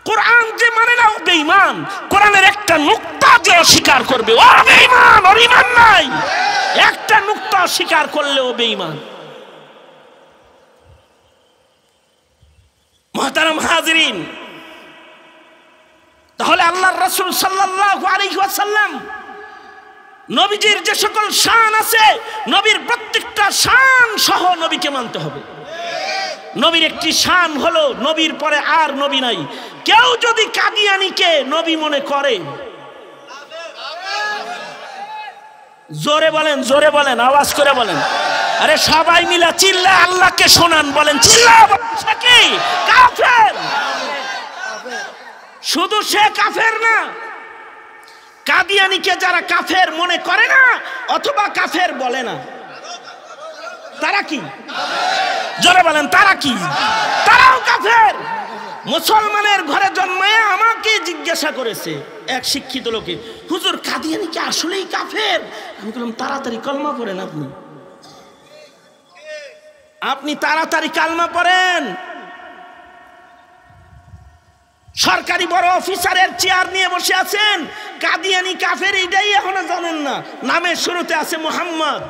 কোরআন যে মানে না ও বেঈমান। কোরআনের একটা নুকতা যে অস্বীকার করবে ও বেঈমান, ওর ঈমান নাই। একটা নুকতা অস্বীকার করলে ও বেঈমান। মুহতারাম হাজিরিন, তাহলে আল্লাহর রাসূল সাল্লাল্লাহু আলাইহি ওয়াসাল্লাম নবীজির যে সকল শান আছে, নবীর প্রত্যেকটা শান সহ নবীকে মানতে হবে। নবীর একটি শান হলো নবীর পরে আর নবী নাই। কেউ যদি কাদিয়ানীকে নবী মনে করে, জোরে বলেন, জোরে বলেন, আওয়াজ করে বলেন। আরে সবাই মিলা চিল্লা আল্লাহকে শোনান, বলেন চিল্লা। সে কি কাফের? শুধু সে কাফের না, কাদিয়ানীকে যারা কাফের মনে করে না অথবা কাফের বলে না, তারা কি? জোরে বলেন, তারা কি? তারাও কাফের। মুসলমানের ঘরে জন্মায় আমাকে জিজ্ঞাসা করেছে এক শিক্ষিত লোকে, হুজুর কাদিয়ানী কি আসলেই কাফের? আমি বললাম তাড়াতাড়ি কলমা পড়েন। আপনি তাড়াতাড়ি কালমা পড়েন। সরকারি বড় অফিসারের চেয়ার নিয়ে বসে আছেন, কাদিয়ানী কাফের এটাই এখনো জানেন না। নামের শুরুতে আছে মুহাম্মদ।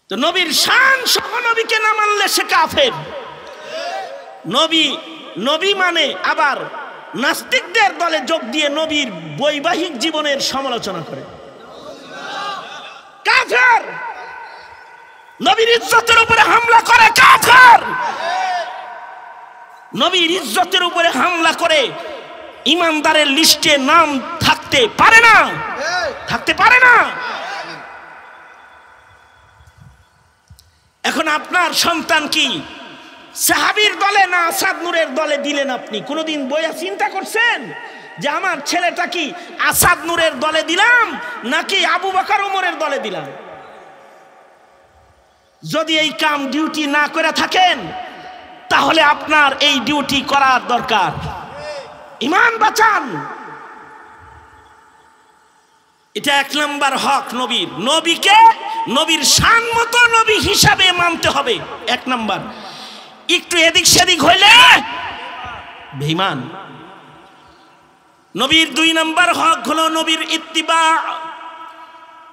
তো নবীর শান সহ নবীকে না মানলে সে কাফের। নবী নবী মানে আবার নাস্তিকদের দলে যোগ দিয়ে নবীর বৈবাহিক জীবনের সমালোচনা করে, কাফের। নবীর ইজ্জতের উপরে হামলা করে, কাফের। নবীর ইজ্জতের উপরে হামলা করে ইমানদারের লিস্টে নাম থাকতে পারে না, থাকতে পারে না। এখন আপনার সন্তান কি সাহাবীর দলে না আসাদ নূরের দলে দিলেন? আপনি কোনোদিন বইয়া চিন্তা করছেন যে আমার ছেলেটা কি আসাদ নূরের দলে দিলাম নাকি আবু বকর ওমরের দলে দিলাম? যদি এই কাম ডিউটি না করে থাকেন তাহলে আপনার এই ডিউটি করার দরকার। ঈমান বাঁচান, এটা এক নাম্বার হক নবীর। নবীকে নবীর শান মতো নবী হিসাবে মানতে হবে, এক নাম্বার। একটু এদিক সেদিক হইলে বেঈমান। নবীর দুই নাম্বার হক হলো নবীর ইত্তিবা।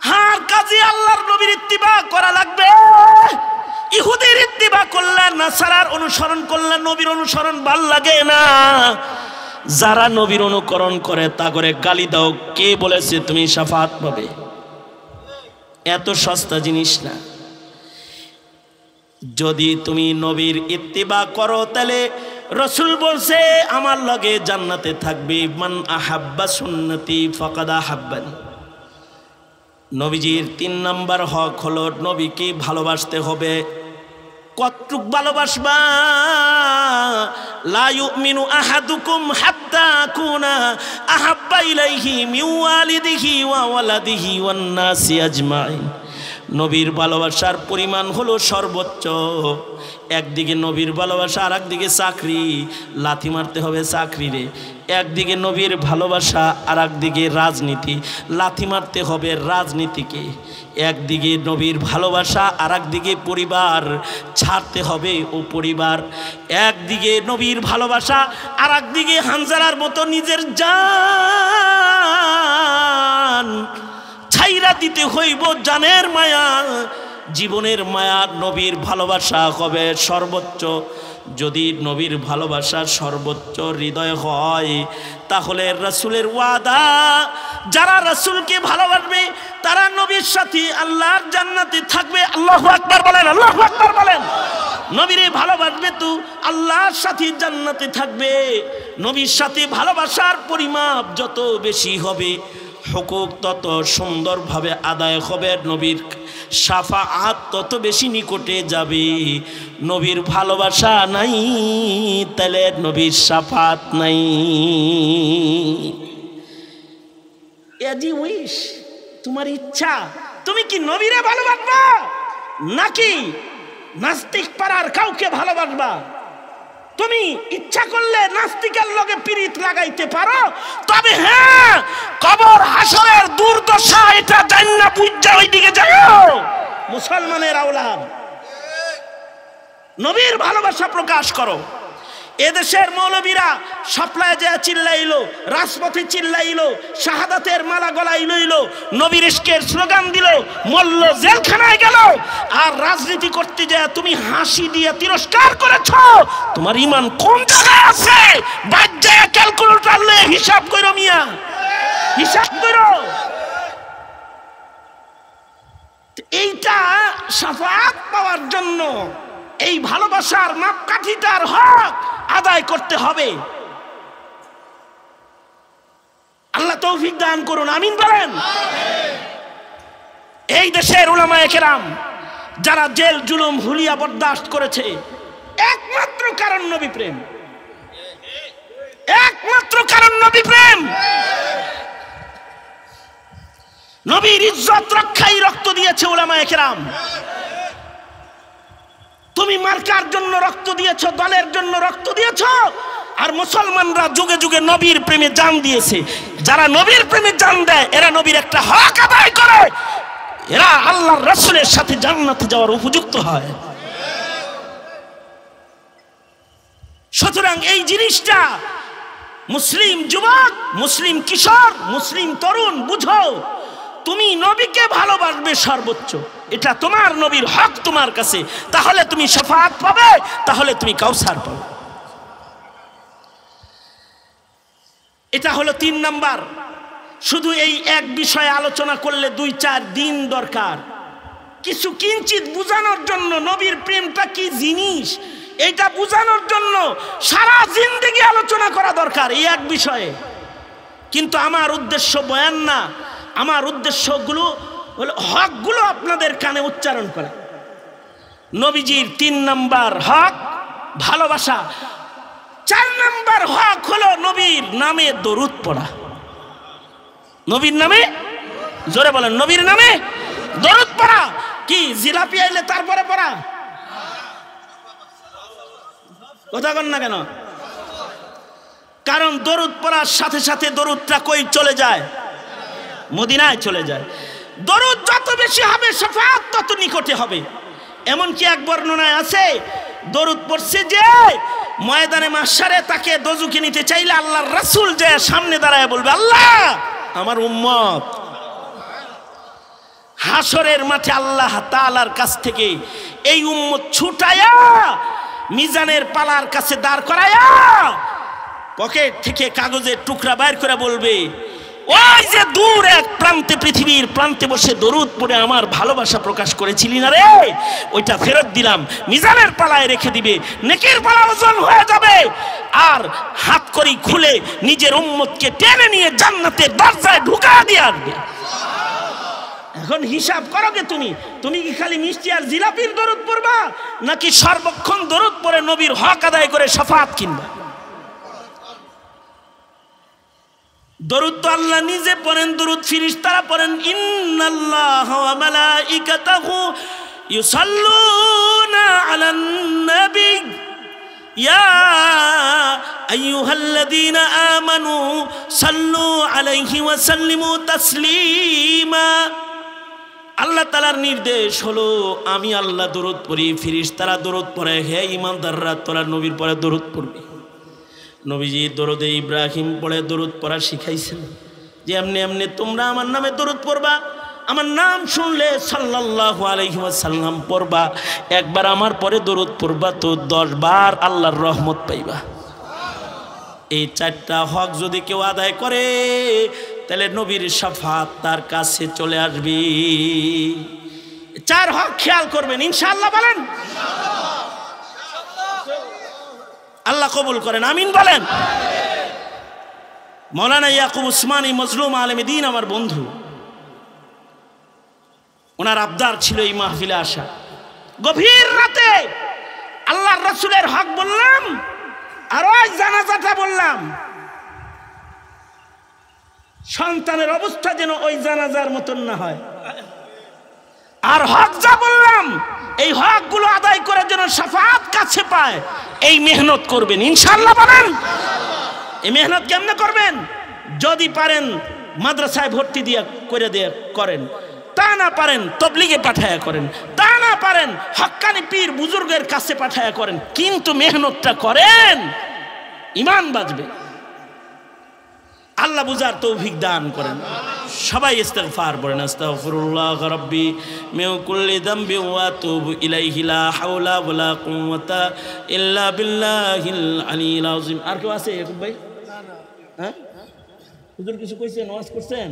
হার কাজে আল্লাহর নবীর ইত্তিবা করা লাগবে। ইহুদির ইত্তিবা করলে, নাসারার অনুসরণ করলে নবীর অনুসরণ ভাল লাগে না। যারা নবীর অনুকরণ করে তা করে গালি দাও, কে বলেছে তুমি শাফাত পাবে? এত সস্তা জিনিস না। যদি তুমি নবীর ইত্তিবা করো তাহলে রাসূল বলছে আমার লগে জান্নাতে থাকবে। মান আহাব্বা সুন্নতি ফাকাদ আহাব্বানি। নবীজির তিন নাম্বার হক হলো নবীকে ভালোবাসতে হবে। কতটুক ভালোবাসবা? লা ইউমিনু আহাদুকুম হাত্তা আকুনা আহাব্বা ইলাইহি মিন ওয়ালিদিহি ওয়া ওয়ালাদিহি ওয়ান নাসি আজমাইন। নবীর ভালোবাসার পরিমাণ হলো সর্বোচ্চ। একদিকে নবীর ভালোবাসা, আর একদিকে চাকরি। লাথি মারতে হবে চাকরিরে। একদিকে নবীর ভালোবাসা, আর একদিকে রাজনীতি। লাথি মারতে হবে রাজনীতিকে। একদিকে নবীর ভালোবাসা, আর একদিকে পরিবার। ছাড়তে হবে ও পরিবার। একদিকে নবীর ভালোবাসা, আর একদিকে হানজালার মতো নিজের জান ছাইরা দিতে হইব। জানের মায়া, জীবনের মায়া। নবীর ভালোবাসা হবে সর্বোচ্চ। যদি নবীর ভালোবাসা সর্বোচ্চ হৃদয় হয় তাহলে রাসূলের ওয়াদা, যারা রাসূলকে ভালোবাসবে তারা নবীর সাথে আল্লাহর জান্নাতে থাকবে। আল্লাহু আকবার বলেন, আল্লাহু আকবার বলেন। নবীরে ভালোবাসবে তো আল্লাহর সাথে জান্নাতে থাকবে। নবীর সাথে ভালোবাসার পরিমাপ যত বেশি হবে, হুকুক তত সুন্দরভাবে আদায় হবে। নবীর শাফাআত তত বেশি নিকটে যাবে। নবীর ভালোবাসা নাই তাহলে নবীর শাফাআত নাই। এজি উইশ, তোমার ইচ্ছা। তুমি কি নবীরে ভালোবাসবা নাকি নাস্তিক পাড়ার কাউকে ভালোবাসবা? তুমি ইচ্ছা করলে নাস্তিকের লগে পিরিত লাগাইতে পারো, তবে হ্যাঁ কবর হাসরের দুর্দশা এটা জান্না বুঝা ওইদিকে যাও। মুসলমানের আওলাদ, নবীর ভালোবাসা প্রকাশ করো। এদেশের মৌলবীরা সাপ্লায় যায় চিল্লাইলো, রাজপথে চিল্লাইলো, শাহাদাতের মালা গলায় লইল, নবীর ইশকের স্লোগান দিল, মল্ল জেলখানায় গেল। আর রাজনীতি করতে যায় তুমি হাসি দিয়ে তিরস্কার করেছ। তোমার ঈমান কোন জায়গায় আছে? বাজ্যে ক্যালকুলেটর নিয়ে হিসাব করো মিয়া, হিসাব করো। এইটা শাফাআত পাওয়ার জন্য এই ভালোবাসার মাপকাঠিটার হক আদায় করতে হবে। আল্লাহ তৌফিক দান করুন, আমিন বলেন। এই দেশের উলামায়ে কেরাম যারা জেল জুলুম হুলিয়া বরদাস্ত করেছে, একমাত্র কারণ নবী প্রেম, একমাত্র কারণ নবী প্রেম। নবীর ইজ্জত রক্ষাই রক্ত দিয়েছে উলামায়ে কেরাম। তুমি মার্কার জন্য রক্ত দিয়েছ, দলের জন্য রক্ত দিয়েছ, আর মুসলমানরা যুগে যুগে নবীর প্রেমে জান দিয়েছে। যারা নবীর প্রেমে জান দেয় এরা নবীর একটা হক আদায় করে, এরা আল্লাহর রাসূলের সাথে জান্নাতে যাওয়ার উপযুক্ত হয়। সুতরাং এই জিনিসটা মুসলিম যুবক, মুসলিম কিশোর, মুসলিম তরুণ বুঝো। তুমি নবীকে ভালোবাসবে সর্বোচ্চ, এটা তোমার নবীর হক তোমার কাছে। তাহলে তুমি শাফাআত পাবে, তাহলে তুমি কাউসার পাবে। এটা হলো 3 নাম্বার। শুধু এই এক বিষয়ে আলোচনা করলে 2-4 দিন দরকার। কিছু কিঞ্চিত বুঝানোর জন্য নবীর প্রেমটা কি জিনিস এটা বুঝানোর জন্য সারা জিন্দেগি আলোচনা করা দরকার এই এক বিষয়ে। কিন্তু আমার উদ্দেশ্য বয়ান না, আমার উদ্দেশ্যগুলো হলো হকগুলো আপনাদের কানে উচ্চারণ করা। নবীজির 3 নাম্বার হক ভালোবাসা। 4 নম্বর হক হলো নবীর নামে দরুদ পড়া। নবীর নামে, জোরে বলেন, নবীর নামে দরুদ পড়া। কি জিলাপি আইলে তারপরে পড়া? কথা কন না কেন? কারণ দরুদ পড়ার সাথে সাথে দরুদটা কই চলে যায়? মদিনায় চলে যায়। দরুদ যত বেশি হবে শাফাআত তত নিকটে হবে। এমন কি এক বর্ণনায় আছে, দরুদ পড়ছে যে ময়দানে মাহশারে তাকে দোজখে নিতে চাইলে আল্লাহর রাসূল যে সামনে দাঁড়ায় বলবে, আল্লাহ আমার উম্মত। হাসরের মাঠে আল্লাহ তাআলার কাছ থেকে এই উম্মত ছুটায়া মিজানের পালার কাছে দাঁড় করায়া পকেট থেকে কাগজের টুকরা বাইর করে বলবে, ওই যে দূর এক প্রান্তে, পৃথিবীর প্রান্তে বসে দরুদ পড়ে আমার ভালোবাসা প্রকাশ করেছিলি না রে, ওইটা ফেরত দিলাম। মিজানের পালায় রেখে দিবে, নেকির পালা ওজন হয়ে যাবে, আর হাত করি খুলে নিজের উম্মতকে টেনে নিয়ে জান্নাতের দরজায় ঢুকা দিয়ে আসবে। এখন হিসাব করো গে তুমি কি খালি মিষ্টি আর জিলাপির দরুদ পড়বা, নাকি সর্বক্ষণ দরুদ পড়ে নবীর হক আদায় করে শাফাআত কিনবা? দরুদ তো আল্লাহ নিজে পড়েন, দরুদ ফেরেশতারা পড়েন। ইন্নাল্লাহা ওয়া মালাইকাতাহু ইউসাল্লুনা আলান নবী ইয়া আইয়ুহাল্লাযীনা আমানু সাল্লু আলাইহি ওয়া সাল্লিমু তাসলিমা। আল্লাহ তাআলার নির্দেশ হলো আমি আল্লাহ দরুদ পড়ি, ফেরেশতারা দরুদ পড়ে। হে ঈমানদাররা, তোরা নবীর পরে দরুদ পড়বি। নবীজি দরুদে ইব্রাহিম পড়ে দরুদ পড়া শিখাইছেন, যে এমনি এমনি তোমরা আমার নামে দরুদ পড়বা, আমার নাম শুনলে সাল্লাল্লাহু আলাইহি ওয়াসাল্লাম পড়বা, একবার আমার পরে দরুদ পড়বা তো 10 বার আল্লাহর রহমত পাইবা। এই 4টা হক যদি কেউ আদায় করে তাহলে নবীর শাফাআত তার কাছে চলে আসবে। 4 হক খেয়াল করবেন ইনশাআল্লাহ। বলেন আল্লাহ কবুল করেন, আমিন বলেন। মৌলানা ইয়াকুব উসমানী মজলুম আলেম দ্বীন আমার বন্ধু, ওনার আবদার ছিল এই মাহফিলে আসা। গভীর রাতে আল্লাহর রাসূলের হক বললাম আর ওই জানাজাটা বললাম। সন্তানের অবস্থা যেন ওই জানাজার মতন না হয়। আর হক যা বললাম এই হকগুলো আদায় করে যেন শাফাআত কাছে পায়, এই মেহনত করবেন ইনশাআল্লাহ। বলেন এই মেহনত কেমনে করবেন? যদি পারেন মাদ্রাসায় ভর্তি দিয়ে করেন, তা না পারেন তবলিগে পাঠায়া করেন, তা না পারেন হক্কানি পীর বুজুর্গের কাছে পাঠায়া করেন, কিন্তু মেহনতটা করেন, ঈমান বাঁচবে। আল্লাহ বুঝার তৌফিক দান করেন। সবাই ইস্তিগফার পড়েন, আস্তাগফিরুল্লাহ রাব্বি মিন কুল্লি যামবি ওয়া আতুবু ইলাইহি লা হাওলা ওয়ালা কুওয়াতা ইল্লা বিল্লাহিল আলিয়্যিল আযীম। আর কেউ আছে ইয়াকুব ভাই? হ্যাঁ হুজুর কিছু কইছেন, ওয়াজ করছেন?